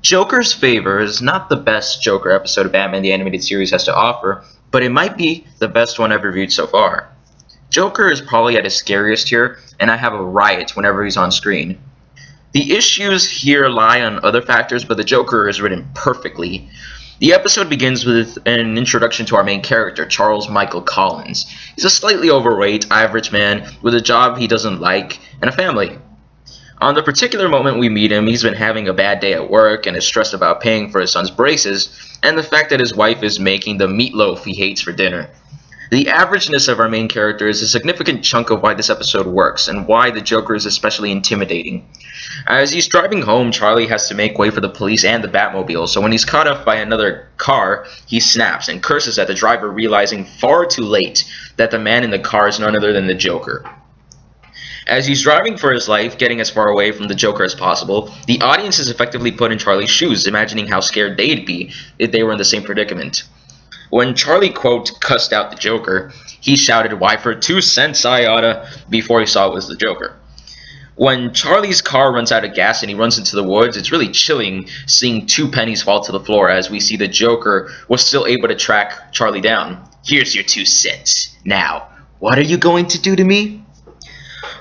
Joker's Favor is not the best Joker episode of Batman the Animated Series has to offer, but it might be the best one I've reviewed so far. Joker is probably at his scariest here, and I have a riot whenever he's on screen. The issues here lie on other factors, but the Joker is written perfectly. The episode begins with an introduction to our main character, Charles Michael Collins. He's a slightly overweight, average man with a job he doesn't like and a family. On the particular moment we meet him, he's been having a bad day at work and is stressed about paying for his son's braces and the fact that his wife is making the meatloaf he hates for dinner. The averageness of our main character is a significant chunk of why this episode works and why the Joker is especially intimidating. As he's driving home, Charlie has to make way for the police and the Batmobile, so when he's caught up by another car, he snaps and curses at the driver, realizing far too late that the man in the car is none other than the Joker. As he's driving for his life, getting as far away from the Joker as possible, the audience is effectively put in Charlie's shoes, imagining how scared they'd be if they were in the same predicament. When Charlie, quote, cussed out the Joker, he shouted, "Why for 2 cents I oughta," before he saw it was the Joker. When Charlie's car runs out of gas and he runs into the woods, it's really chilling seeing 2 pennies fall to the floor as we see the Joker was still able to track Charlie down. "Here's your 2 cents. Now, what are you going to do to me?"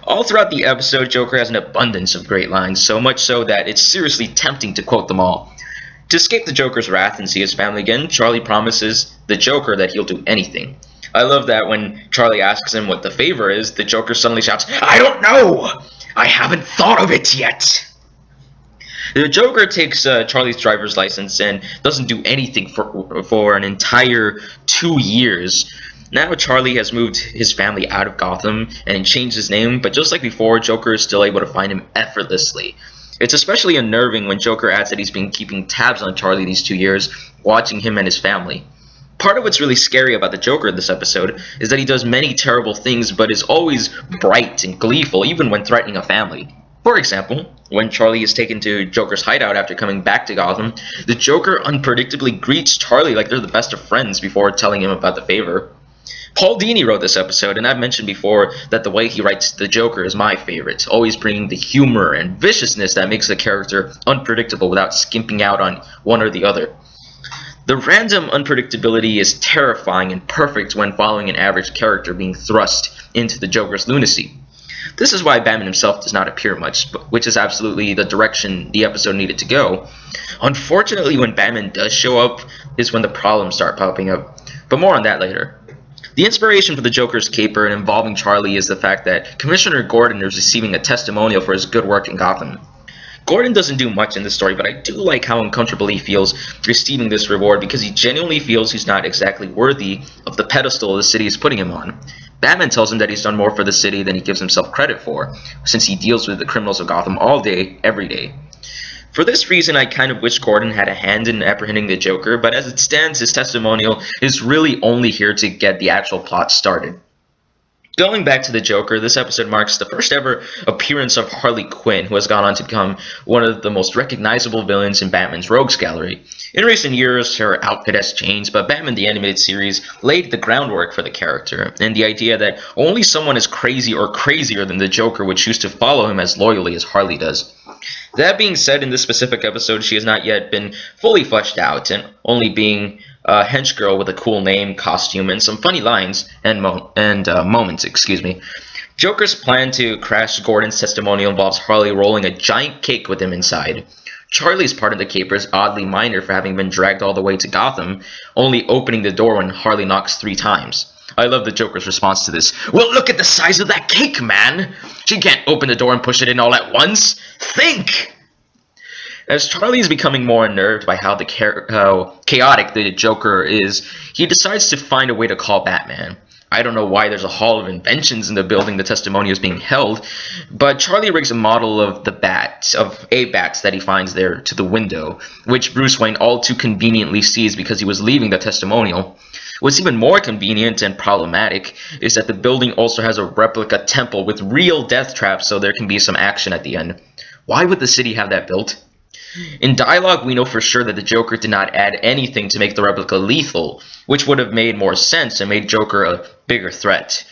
All throughout the episode, Joker has an abundance of great lines, so much so that it's seriously tempting to quote them all. To escape the Joker's wrath and see his family again, Charlie promises the Joker that he'll do anything. I love that when Charlie asks him what the favor is, the Joker suddenly shouts, "I don't know! I haven't thought of it yet!" The Joker takes Charlie's driver's license and doesn't do anything for an entire 2 years. Now Charlie has moved his family out of Gotham and changed his name, but just like before, Joker is still able to find him effortlessly. It's especially unnerving when Joker adds that he's been keeping tabs on Charlie these 2 years, watching him and his family. Part of what's really scary about the Joker in this episode is that he does many terrible things, but is always bright and gleeful, even when threatening a family. For example, when Charlie is taken to Joker's hideout after coming back to Gotham, the Joker unpredictably greets Charlie like they're the best of friends before telling him about the favor. Paul Dini wrote this episode, and I've mentioned before that the way he writes the Joker is my favorite, always bringing the humor and viciousness that makes the character unpredictable without skimping out on one or the other. The random unpredictability is terrifying and perfect when following an average character being thrust into the Joker's lunacy. This is why Batman himself does not appear much, which is absolutely the direction the episode needed to go. Unfortunately, when Batman does show up is when the problems start popping up, but more on that later. The inspiration for the Joker's caper and involving Charlie is the fact that Commissioner Gordon is receiving a testimonial for his good work in Gotham. Gordon doesn't do much in this story, but I do like how uncomfortable he feels receiving this reward because he genuinely feels he's not exactly worthy of the pedestal the city is putting him on. Batman tells him that he's done more for the city than he gives himself credit for, since he deals with the criminals of Gotham all day, every day. For this reason, I kind of wish Gordon had a hand in apprehending the Joker, but as it stands, his testimonial is really only here to get the actual plot started. Going back to the Joker, this episode marks the first ever appearance of Harley Quinn, who has gone on to become one of the most recognizable villains in Batman's rogues gallery. In recent years, her outfit has changed, but Batman the Animated Series laid the groundwork for the character, and the idea that only someone as crazy or crazier than the Joker would choose to follow him as loyally as Harley does. That being said, in this specific episode, she has not yet been fully fleshed out, and only being a hench girl with a cool name, costume, and some funny lines and moments. Joker's plan to crash Gordon's testimonial involves Harley rolling a giant cake with him inside. Charlie's part of the caper is oddly minor for having been dragged all the way to Gotham, only opening the door when Harley knocks 3 times. I love the Joker's response to this. "Well, look at the size of that cake, man! She can't open the door and push it in all at once! Think!" As Charlie is becoming more unnerved by how chaotic the Joker is, he decides to find a way to call Batman. I don't know why there's a hall of inventions in the building the testimonial is being held, but Charlie rigs a model of a bat that he finds there to the window, which Bruce Wayne all too conveniently sees because he was leaving the testimonial. What's even more convenient and problematic is that the building also has a replica temple with real death traps so there can be some action at the end. Why would the city have that built? In dialogue, we know for sure that the Joker did not add anything to make the replica lethal, which would have made more sense and made Joker a bigger threat.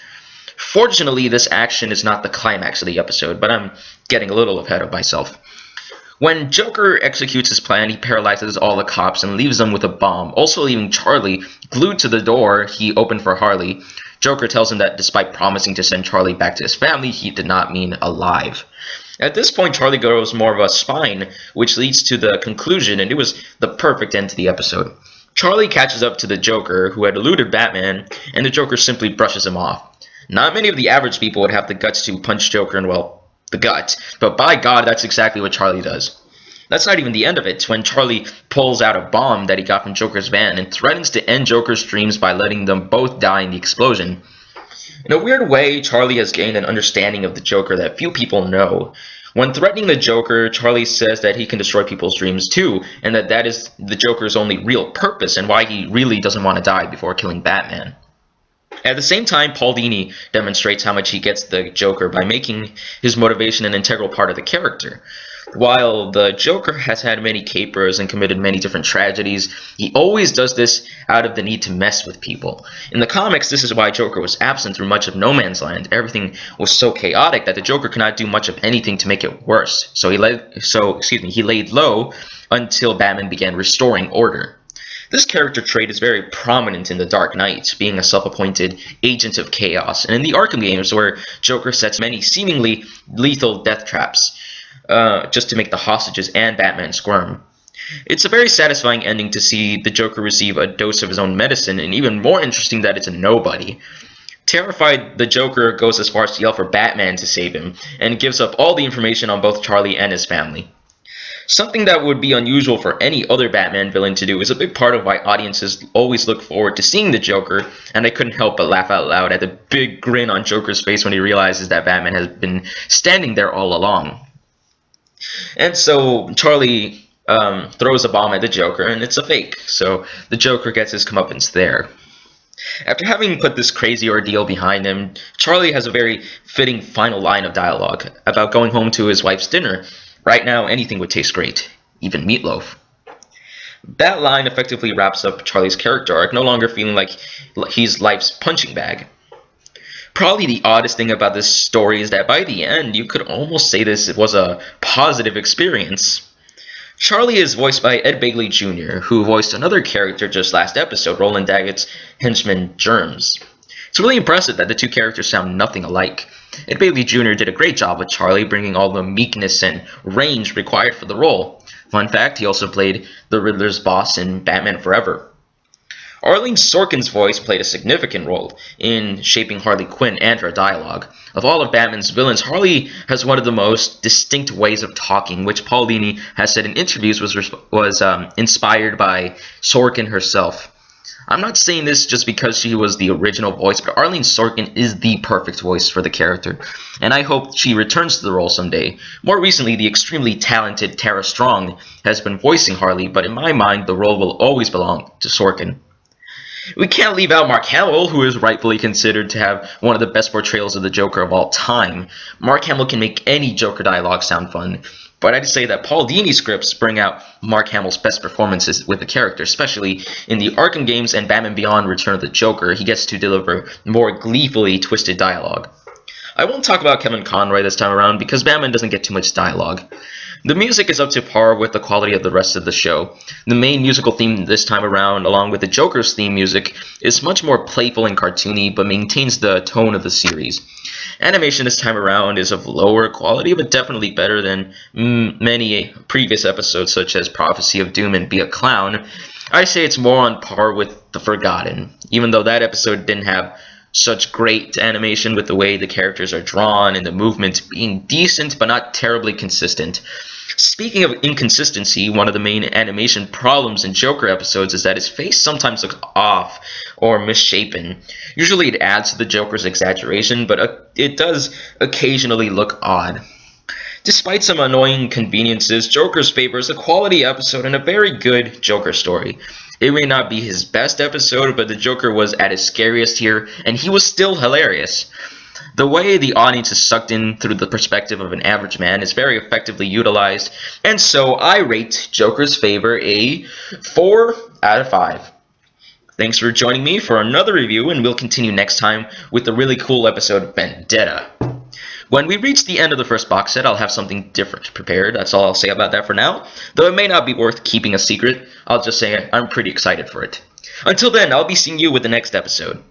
Fortunately, this action is not the climax of the episode, but I'm getting a little ahead of myself. When Joker executes his plan, he paralyzes all the cops and leaves them with a bomb, also leaving Charlie glued to the door he opened for Harley. Joker tells him that despite promising to send Charlie back to his family, he did not mean alive. At this point, Charlie grows more of a spine, which leads to the conclusion, and it was the perfect end to the episode. Charlie catches up to the Joker, who had eluded Batman, and the Joker simply brushes him off. Not many of the average people would have the guts to punch Joker in, well, the gut, but by God, that's exactly what Charlie does. That's not even the end of it, when Charlie pulls out a bomb that he got from Joker's van and threatens to end Joker's dreams by letting them both die in the explosion. In a weird way, Charlie has gained an understanding of the Joker that few people know. When threatening the Joker, Charlie says that he can destroy people's dreams too, and that is the Joker's only real purpose and why he really doesn't want to die before killing Batman. At the same time, Paul Dini demonstrates how much he gets the Joker by making his motivation an integral part of the character. While the Joker has had many capers and committed many different tragedies, he always does this out of the need to mess with people. In the comics, this is why Joker was absent through much of No Man's Land. Everything was so chaotic that the Joker could not do much of anything to make it worse. So he laid low until Batman began restoring order. This character trait is very prominent in The Dark Knight, being a self-appointed agent of chaos, and in the Arkham games, where Joker sets many seemingly lethal death traps, just to make the hostages and Batman squirm. It's a very satisfying ending to see the Joker receive a dose of his own medicine, and even more interesting that it's a nobody. Terrified, the Joker goes as far as to yell for Batman to save him, and gives up all the information on both Charlie and his family. Something that would be unusual for any other Batman villain to do is a big part of why audiences always look forward to seeing the Joker, and I couldn't help but laugh out loud at the big grin on Joker's face when he realizes that Batman has been standing there all along. And so Charlie throws a bomb at the Joker, and it's a fake, so the Joker gets his comeuppance there. After having put this crazy ordeal behind him, Charlie has a very fitting final line of dialogue about going home to his wife's dinner. Right now, anything would taste great, even meatloaf. That line effectively wraps up Charlie's character arc, no longer feeling like he's life's punching bag. Probably the oddest thing about this story is that by the end, you could almost say this was a positive experience. Charlie is voiced by Ed Begley Jr., who voiced another character just last episode, Roland Daggett's henchman Germs. It's really impressive that the two characters sound nothing alike. Ed Begley Jr. did a great job with Charlie, bringing all the meekness and range required for the role. Fun fact, he also played the Riddler's boss in Batman Forever. Arlene Sorkin's voice played a significant role in shaping Harley Quinn and her dialogue. Of all of Batman's villains, Harley has one of the most distinct ways of talking, which Paul Dini has said in interviews was inspired by Sorkin herself. I'm not saying this just because she was the original voice, but Arlene Sorkin is the perfect voice for the character, and I hope she returns to the role someday. More recently, the extremely talented Tara Strong has been voicing Harley, but in my mind, the role will always belong to Sorkin. We can't leave out Mark Hamill, who is rightfully considered to have one of the best portrayals of the Joker of all time. Mark Hamill can make any Joker dialogue sound fun, but I'd say that Paul Dini scripts bring out Mark Hamill's best performances with the character, especially in the Arkham games and Batman Beyond Return of the Joker. He gets to deliver more gleefully twisted dialogue. I won't talk about Kevin Conroy this time around because Batman doesn't get too much dialogue. The music is up to par with the quality of the rest of the show. The main musical theme this time around, along with the Joker's theme music, is much more playful and cartoony, but maintains the tone of the series. Animation this time around is of lower quality, but definitely better than many previous episodes, such as Prophecy of Doom and Be a Clown. I say it's more on par with The Forgotten, even though that episode didn't have such great animation with the way the characters are drawn and the movement being decent but not terribly consistent. Speaking of inconsistency, one of the main animation problems in Joker episodes is that his face sometimes looks off or misshapen. Usually it adds to the Joker's exaggeration, but it does occasionally look odd. Despite some annoying conveniences, Joker's Favor is a quality episode and a very good Joker story. It may not be his best episode, but the Joker was at his scariest here, and he was still hilarious. The way the audience is sucked in through the perspective of an average man is very effectively utilized, and so I rate Joker's Favor a 4 out of 5. Thanks for joining me for another review, and we'll continue next time with the really cool episode Vendetta. When we reach the end of the first box set, I'll have something different prepared. That's all I'll say about that for now. Though it may not be worth keeping a secret, I'll just say I'm pretty excited for it. Until then, I'll be seeing you with the next episode.